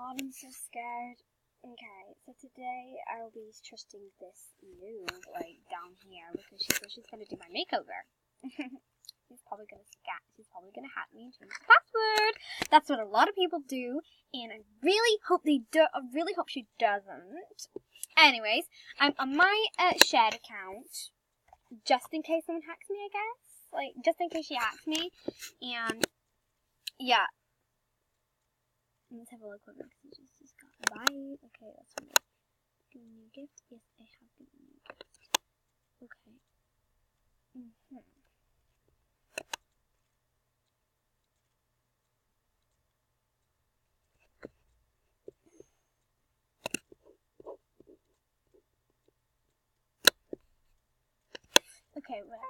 god, I'm so scared. Okay, so today I'll be trusting this noob, like, down here, because she says she's gonna do my makeover. She's probably gonna hack me and change the password. That's what a lot of people do, and I really hope she doesn't. Anyways, I'm on my shared account, just in case someone hacks me, I guess. Like, just in case she hacks me, and, yeah. Let's have a look what messages she's got. Bye. Okay, that's for me. Give me a new gift. Yes, I have given you a new gift. Okay. Okay, whatever.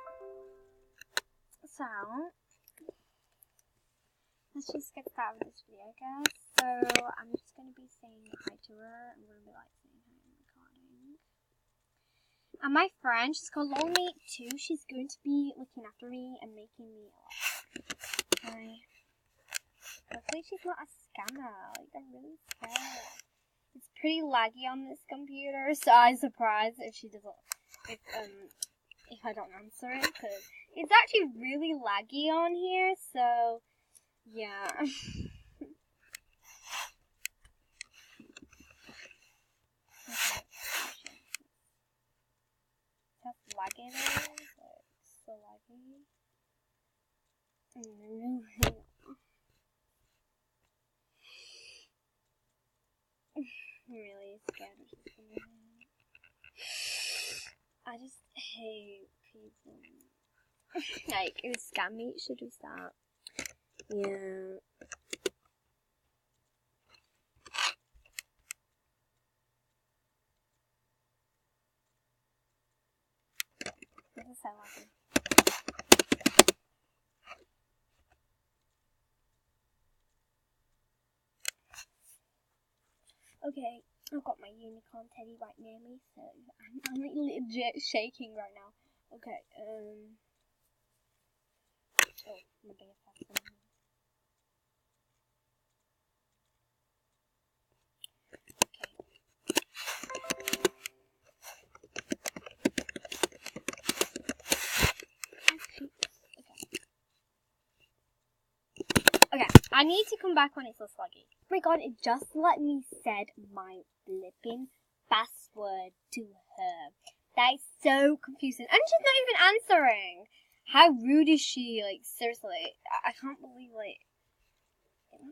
So, let's just get started with this video, guys. So, I'm just going to be saying hi to her. I'm going to be like saying hi and recording. And my friend, she's called Lolmate2. She's going to be looking after me and making me hi. Hopefully she's not a scammer. Like, I'm really scared. It's pretty laggy on this computer, so I'm surprised if she doesn't, if I don't answer it, because it's actually really laggy on here, so, yeah. Okay. That's laggy there, like, so laggy. I'm really scared of this thing. I just hate people. Like, it was scam me, should we start? Yeah. This is so lucky. Okay, I've got my unicorn teddy right near me, so I'm like legit shaking right now. Okay, oh, my biggest person. Okay, I need to come back when it's less laggy. Oh my god, it just let me said my flipping password to her. That is so confusing. And she's not even answering. How rude is she? Like, seriously. I can't believe, like,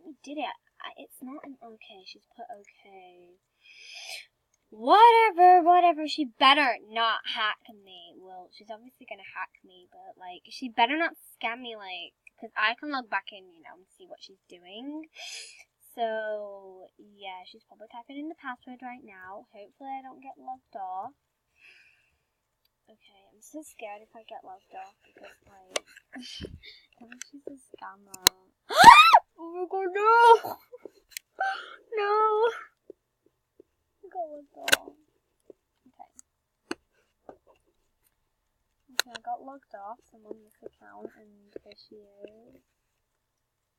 we did it. It's not an okay. She's put okay. Whatever. She better not hack me. Well, she's obviously gonna hack me, but, like, she better not scam me, like, because I can log back in, and see what she's doing. So, yeah, she's probably typing in the password right now. Hopefully I don't get logged off. Okay, I'm so scared if I get logged off because, like, I think she's a scammer. Oh my god, no! No! I got logged off. Okay, I got logged off. I'm on this account, and there she is.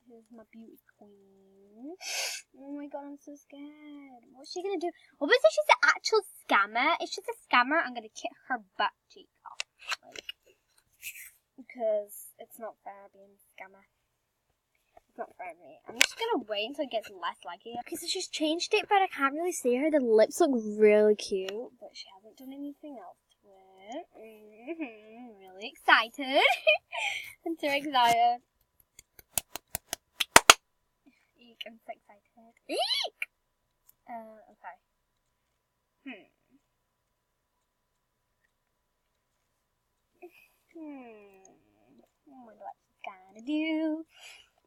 Here's my beauty queen. Oh my god, I'm so scared. What's she gonna do? Obviously, she's an actual scammer. If she's a scammer, I'm gonna kick her butt cheek off. Like, because it's not fair being a scammer. It's not fair to me. I'm just gonna wait until it gets less laggy. Okay, so she's changed it, but I can't really see her. The lips look really cute, but she hasn't done anything else to it. I'm really excited. I'm so excited. Eek, I'm so excited. Eek! Okay.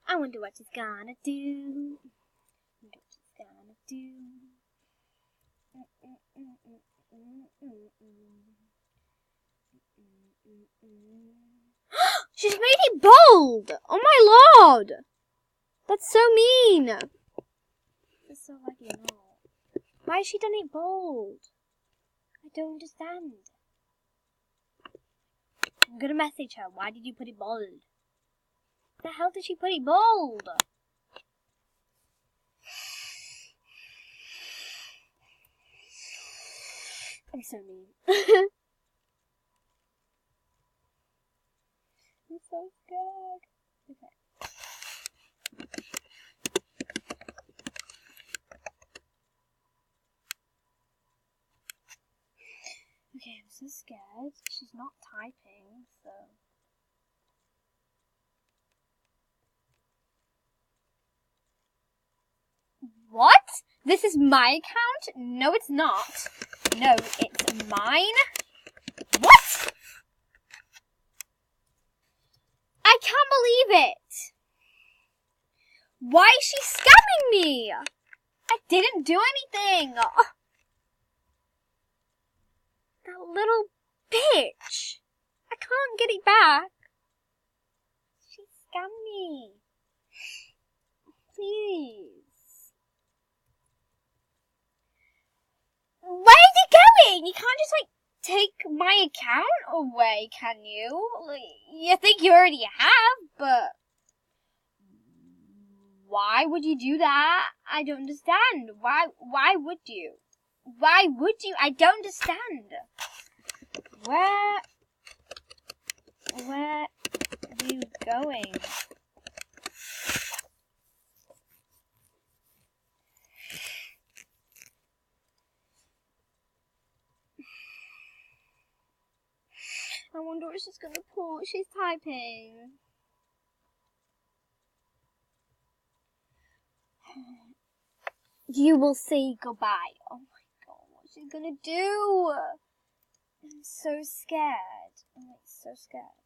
I wonder what she's gonna do. She's made it bold! Oh my lord! That's so mean! That's so lucky, no. Why has she done it bold? I don't understand. I'm gonna message her. Why did you put it bold? The hell did she put it bold? I'm so mean. I'm so scared. Okay. Okay, I'm so scared. She's not typing, so... What? This is my account? No, it's not. No, it's mine. What? I can't believe it. Why is she scamming me? I didn't do anything. That little bitch. I can't get it back. She scammed me. Please. Where is it going? You can't just, take my account away, can you? You think you already have, but... Why would you do that? I don't understand. Why would you? Why would you? I don't understand. Where are you going? I wonder what she's gonna pull. She's typing. You will say goodbye. Oh my god, what's she gonna do? I'm so scared. I'm so scared.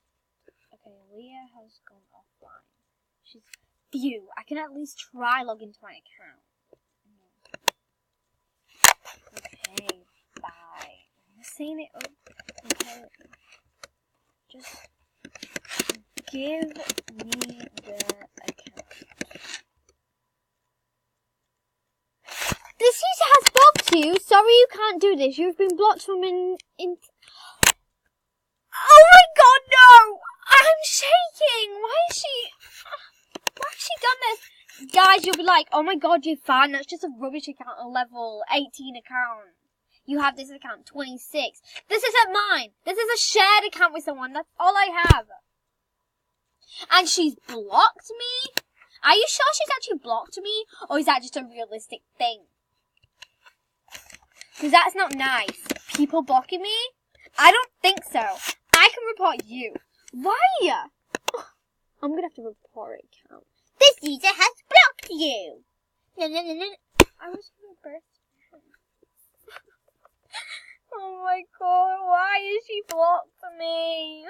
Okay, Leah has gone offline. She's... Phew, I can at least try log into my account. Okay, bye. I'm saying it. Okay. Just give me the account. This user has blocked you. Sorry you can't do this. You've been blocked from in... Oh my god, no! I'm shaking! Why has she done this? Guys, you'll be like, oh my god, you're fine. That's just a rubbish account, a level 18 account. You have this account, 26. This isn't mine. This is a shared account with someone. That's all I have. And she's blocked me? Are you sure she's actually blocked me? Or is that just a realistic thing? Because that's not nice. People blocking me? I don't think so. I can report you. Why? I'm going to have to report it, account. This user has blocked you. No. I was her best friend. Oh my god, why is she blocked me?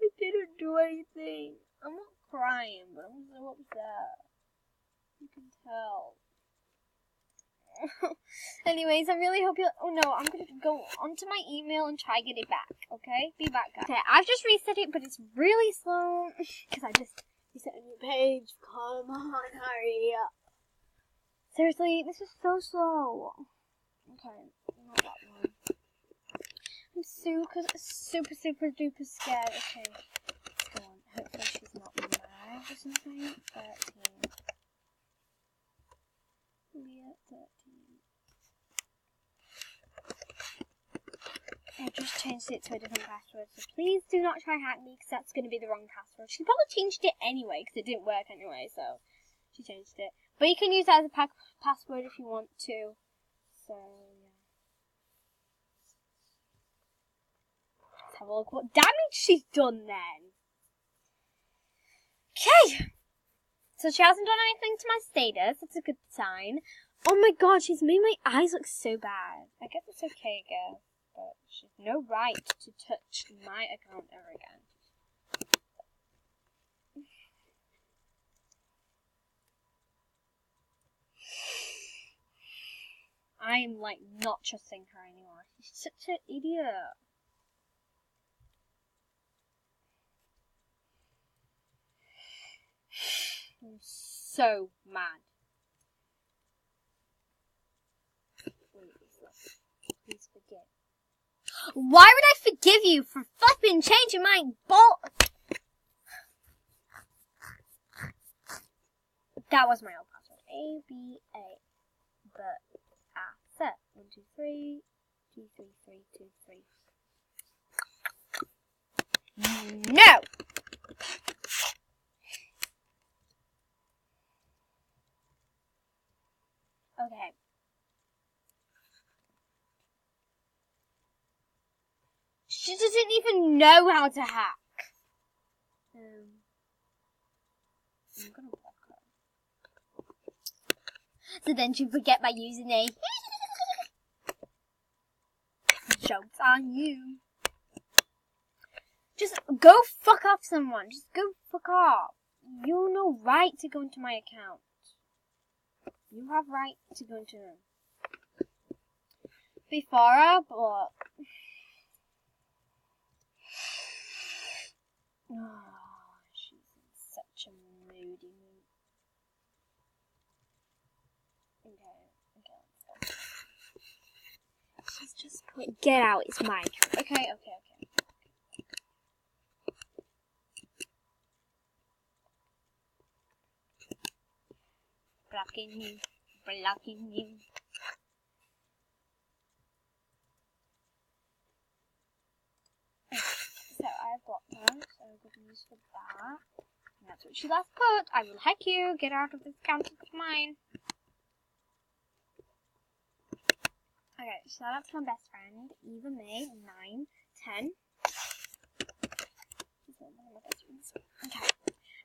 I didn't do anything. I'm not crying, but I'm so upset. You can tell. Anyways, I really hope you... Oh no, I'm going to go onto my email and try get it back, okay? Be back, guys. Okay, I've just reset it, but it's really slow. Because I just reset a new page. Come on, hurry up. Seriously, this is so slow. Okay, not that one. I'm super duper scared. Okay, let's go on. Hopefully she's not mad or something. 13. Leah, 13. I just changed it to a different password, so please do not try hack me, because that's going to be the wrong password. She probably changed it anyway, because it didn't work anyway, so she changed it. But you can use that as a password if you want to. So, yeah. Let's have a look what damage she's done then. Okay. So she hasn't done anything to my status. That's a good sign. Oh my god, she's made my eyes look so bad. I guess it's okay, I guess. But she's no right to touch my account ever again. I'm not trusting her anymore. She's such an idiot. I'm so mad. Please forgive. Why would I forgive you for flipping changing my ball? That was my old password. ABA. But set 1 2 3 33323. No! Okay. She doesn't even know how to hack. I'm gonna block her. So then she'll forget my username. Joke's on you. Just go fuck off someone. Just go fuck off. You have no right to go into my account. You have right to go into Before, but oh, she's in such a moody mood. Okay, let's go. She's just put, get out, it's my account. Okay. Blocking you. So I blocked her, so good news for that. And that's what she last put. I will hack you. Get out of this account. It's mine. Okay, shout out to my best friend, Eva May, 9, 10. She's one of my best friends. Okay.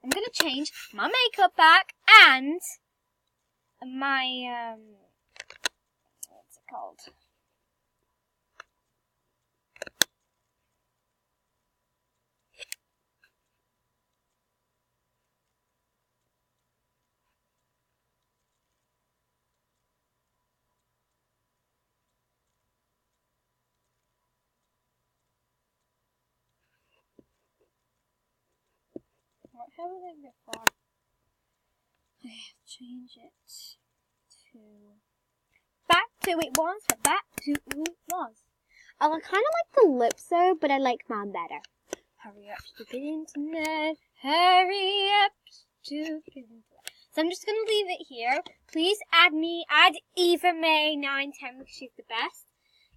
I'm gonna change my makeup back and my, what's it called? How was it before? I have to change it to back to it was, but back to who it was. I kind of like the lips though, but I like mine better. Hurry up, stupid internet. Hurry up, stupid internet. So I'm just gonna leave it here. Please add me, add Eva May 910 because she's the best.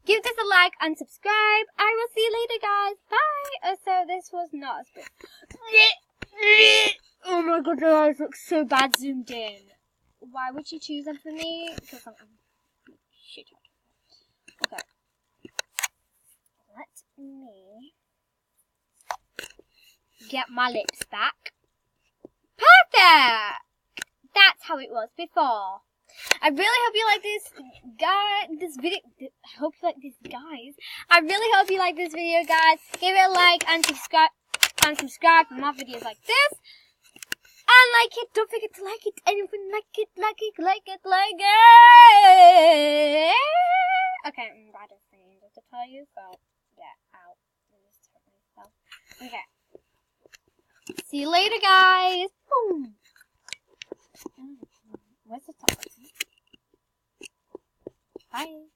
Give this a like and subscribe. I will see you later, guys. Bye. So this was not as good. Oh my god, your eyes look so bad zoomed in. Why would you choose them for me? Because I'm shit. Okay. Let me get my lips back. Perfect! That's how it was before. I really hope you like this video. I hope you like this, guys. I really hope you like this video, guys. Give it a like and subscribe for more videos like this. And like it, don't forget to like it. Anyone like it. Okay, I'm bad at singing, just to tell you, so get out. I just hurt myself. Okay. See you later, guys. Boom. Where's the top button? Bye.